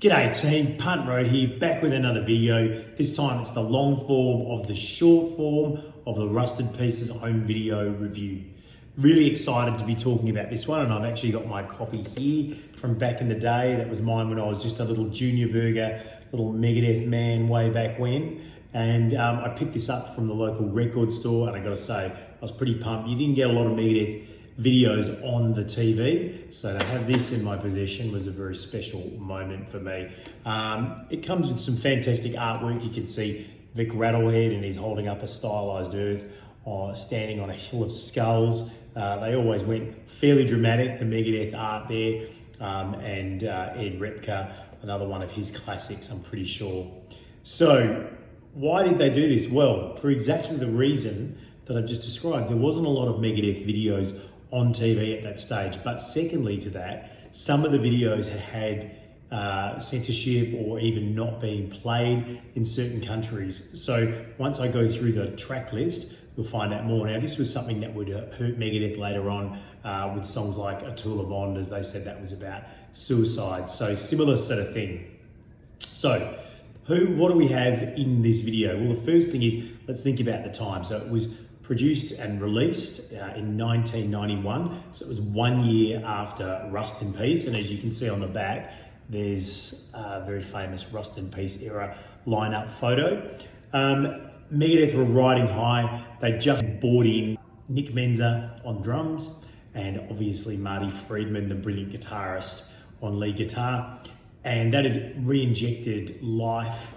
G'day team, Punt Road here, back with another video. This time it's the long form of the short form of the Rusted Pieces home video review. Really excited to be talking about this one, and I've actually got my copy here from back in the day. That was mine when I was just a little junior burger, little Megadeth man way back when. And I picked this up from the local record store, and I gotta say, I was pretty pumped. You didn't get a lot of Megadeth videos on the TV, so to have this in my possession was a very special moment for me. It comes with some fantastic artwork. You can see Vic Rattlehead, and he's holding up a stylized earth standing on a hill of skulls. They always went fairly dramatic, the Megadeth art there, and Ed Repka, another one of his classics, I'm pretty sure. So why did they do this? Well, for exactly the reason that I've just described. There wasn't a lot of Megadeth videos on TV at that stage, but secondly to that, some of the videos had censorship or even not being played in certain countries. So once I go through the track list, you'll find out more. Now, this was something that would hurt Megadeth later on with songs like A Tool of Bond, as they said that was about suicide. So similar sort of thing. So what do we have in this video? Well, the first thing is, let's think about the time. So it was produced and released in 1991. So it was 1 year after Rust in Peace. And as you can see on the back, there's a very famous Rust in Peace era lineup photo. Megadeth were riding high. They just brought in Nick Menza on drums, and obviously Marty Friedman, the brilliant guitarist, on lead guitar. And that had re-injected life,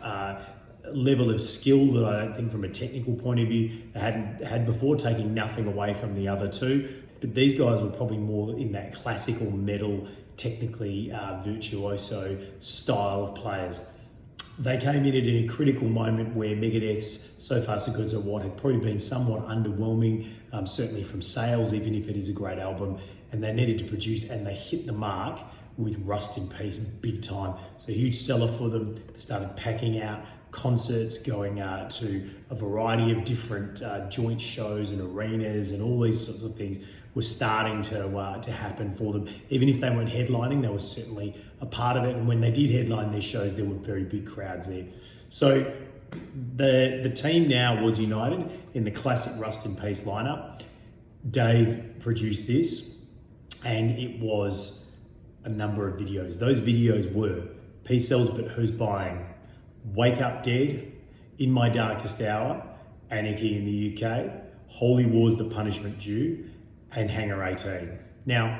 level of skill that I don't think from a technical point of view they hadn't had before, taking nothing away from the other two. But these guys were probably more in that classical metal, technically virtuoso style of players. They came in at a critical moment where Megadeth's So Far So Good So What had probably been somewhat underwhelming, certainly from sales, even if it is a great album, and they needed to produce, and they hit the mark with Rust in Peace big time. So a huge seller for them. They started packing out concerts, going to a variety of different joint shows and arenas, and all these sorts of things were starting to happen for them. Even if they weren't headlining, they were certainly a part of it. And when they did headline their shows, there were very big crowds there. So the team now was united in the classic Rust in Peace lineup. Dave produced this, and it was a number of videos. Those videos were Peace Sells But Who's Buying, Wake Up Dead, In My Darkest Hour, Anarchy in the UK, Holy War's The Punishment Due, and Hangar 18. Now,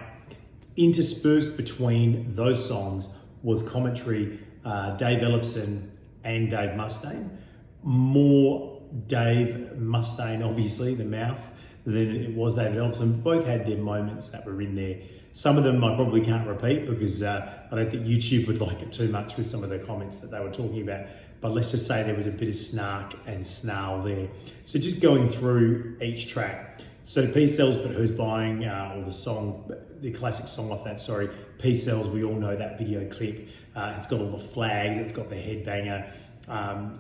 interspersed between those songs was commentary, Dave Ellefson and Dave Mustaine. More Dave Mustaine, obviously, the mouth, than it was David Ellefson. Both had their moments that were in there. Some of them I probably can't repeat because I don't think YouTube would like it too much with some of the comments that they were talking about. But let's just say there was a bit of snark and snarl there. So just going through each track. So Peace Sells But Who's Buying, or the song, the classic song off that, sorry, Peace Sells, we all know that video clip. It's got all the flags, it's got the headbanger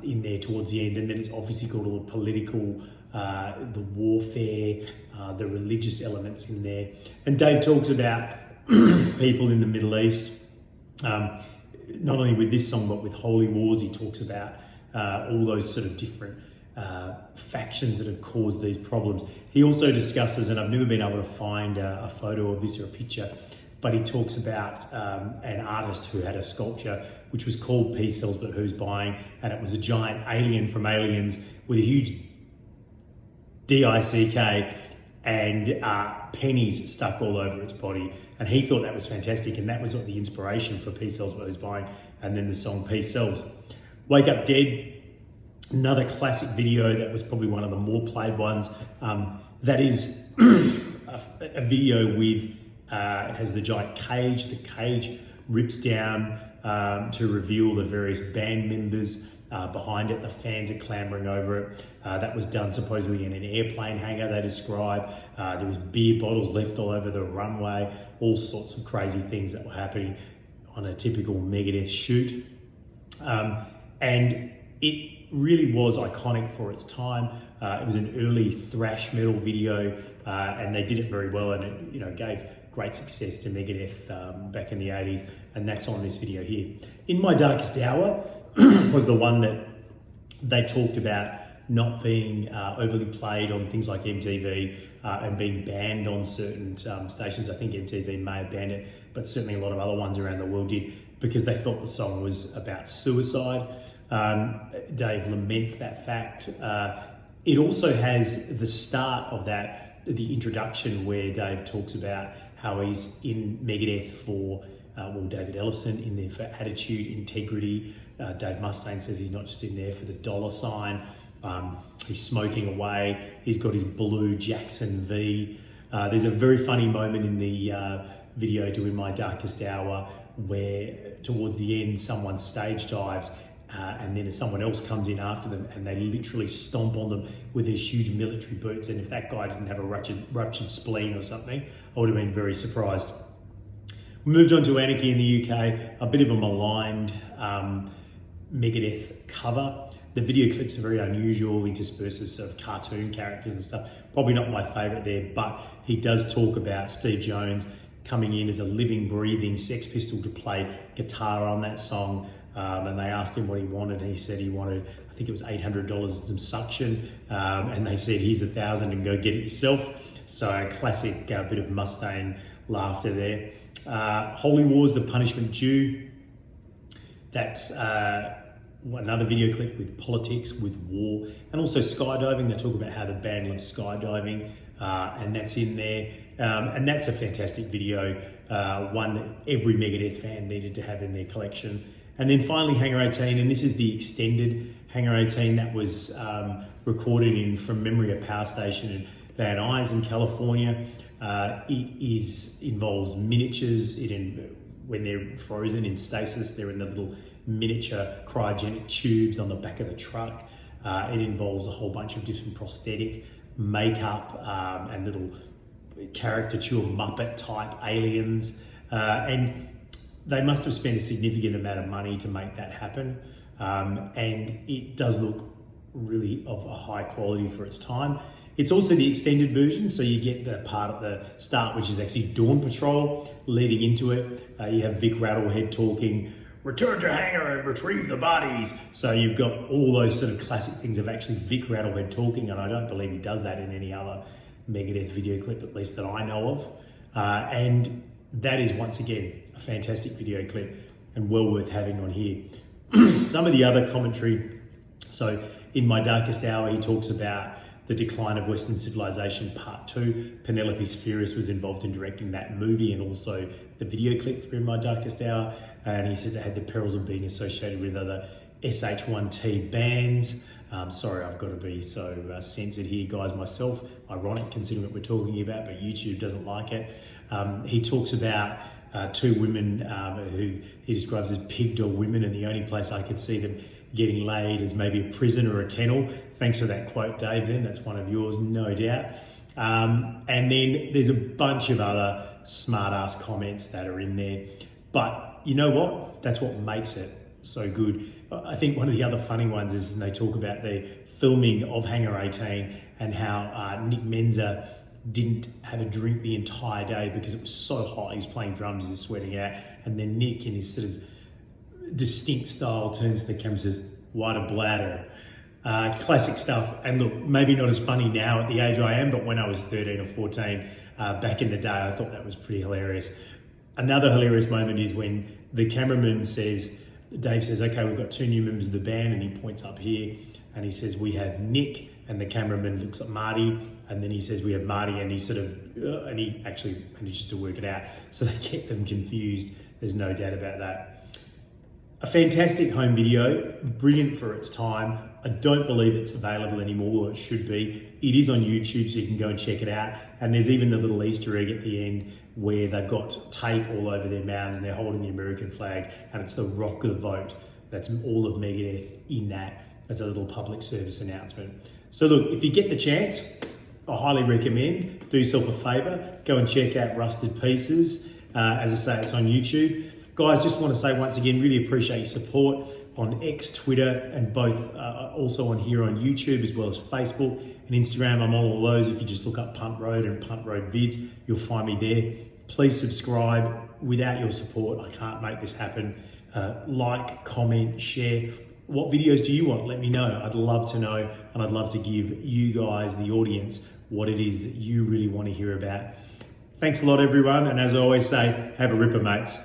in there towards the end, and then it's obviously got all the political, the warfare, the religious elements in there. And Dave talks about people in the Middle East, not only with this song, but with Holy Wars. He talks about all those sort of different factions that have caused these problems. He also discusses, and I've never been able to find a photo of this or a picture, but he talks about an artist who had a sculpture which was called Peace Sells But Who's Buying, and it was a giant alien from Aliens with a huge D-I-C-K and pennies stuck all over its body. And he thought that was fantastic, and that was what the inspiration for Peace Sells What Who's Buying, and then the song Peace Sells. Wake Up Dead, another classic video that was probably one of the more played ones. That is a video with, it has the giant cage. The cage rips down to reveal the various band members behind it. The fans are clambering over it. That was done supposedly in an airplane hangar, they describe. There was beer bottles left all over the runway, all sorts of crazy things that were happening on a typical Megadeth shoot. And it really was iconic for its time. It was an early thrash metal video, and they did it very well, and it gave great success to Megadeth back in the 80s. and that's on this video here. In My Darkest Hour was the one that they talked about not being overly played on things like MTV and being banned on certain stations. I think MTV may have banned it, but certainly a lot of other ones around the world did, because they felt the song was about suicide. Dave laments that fact. It also has the start of that, the introduction, where Dave talks about how he's in Megadeth for, David Ellison in there for attitude, integrity. Dave Mustaine says he's not just in there for the dollar sign. He's smoking away. He's got his blue Jackson V. There's a very funny moment in the video to In My Darkest Hour where towards the end someone stage dives and then someone else comes in after them and they literally stomp on them with these huge military boots. And if that guy didn't have a ruptured spleen or something, I would have been very surprised. We moved on to Anarchy in the UK, a bit of a maligned Megadeth cover. The video clips are very unusual, intersperses sort of cartoon characters and stuff. Probably not my favourite there, but he does talk about Steve Jones coming in as a living, breathing Sex Pistol to play guitar on that song. And they asked him what he wanted, and he said he wanted, I think it was $800 some suction. And they said, here's $1,000 and go get it yourself. So a classic bit of Mustaine laughter there. Holy War's The Punishment Due. That's another video clip with politics, with war, and also skydiving. They talk about how the band loves skydiving, and that's in there. And that's a fantastic video, one that every Megadeth fan needed to have in their collection. And then finally, Hangar 18, and this is the extended Hangar 18 that was recorded in, from memory, a power station in Van Nuys in California. It involves miniatures. When they're frozen in stasis, they're in the little miniature cryogenic tubes on the back of the truck. It involves a whole bunch of different prosthetic makeup and little caricature Muppet type aliens. And they must have spent a significant amount of money to make that happen. And it does look really of a high quality for its time. It's also the extended version, so you get the part at the start, which is actually Dawn Patrol. Leading into it, you have Vic Rattlehead talking, "Return to hangar and retrieve the bodies." So you've got all those sort of classic things of actually Vic Rattlehead talking, and I don't believe he does that in any other Megadeth video clip, at least that I know of. And that is, once again, a fantastic video clip and well worth having on here. Some of the other commentary. So in My Darkest Hour, he talks about the decline of Western civilization, part 2. Penelope Spheris was involved in directing that movie and also the video clip for In My Darkest Hour. And he says it had the perils of being associated with other SH1T bands. Sorry, I've got to be so censored here, guys, myself. Ironic considering what we're talking about, but YouTube doesn't like it. He talks about 2 women who he describes as pig dog women, and the only place I could see them getting laid is maybe a prison or a kennel. Thanks for that quote, Dave, then. That's one of yours, no doubt. And then there's a bunch of other smart-ass comments that are in there. But you know what? That's what makes it so good. I think one of the other funny ones is when they talk about the filming of Hangar 18 and how Nick Menza didn't have a drink the entire day because it was so hot. He was playing drums, he was sweating out. And then Nick, in his sort of distinct style, turns to the camera and says, "What a bladder." Classic stuff. And look, maybe not as funny now at the age I am, but when I was 13 or 14, back in the day, I thought that was pretty hilarious. Another hilarious moment is when the cameraman says, Dave says, "Okay, we've got 2 new members of the band," and he points up here and he says, "We have Nick," and the cameraman looks at Marty, and then he says, "We have Marty," and he sort of, and he actually manages to work it out. So they get them confused. There's no doubt about that. A fantastic home video, brilliant for its time. I don't believe it's available anymore, or it should be. It is on YouTube, so you can go and check it out. And there's even the little Easter egg at the end where they've got tape all over their mouths and they're holding the American flag, and it's the Rock the Vote. That's all of Megadeth in that as a little public service announcement. So look, if you get the chance, I highly recommend, do yourself a favor, go and check out Rusted Pieces. As I say, it's on YouTube. Guys, just want to say once again, really appreciate your support on X, Twitter, and both also on here on YouTube, as well as Facebook and Instagram. I'm on all those. If you just look up Punt Road and Punt Road vids, you'll find me there. Please subscribe. Without your support, I can't make this happen. Like, comment, share. What videos do you want? Let me know. I'd love to know, and I'd love to give you guys, the audience, what it is that you really want to hear about. Thanks a lot, everyone, and as I always say, have a ripper, mates.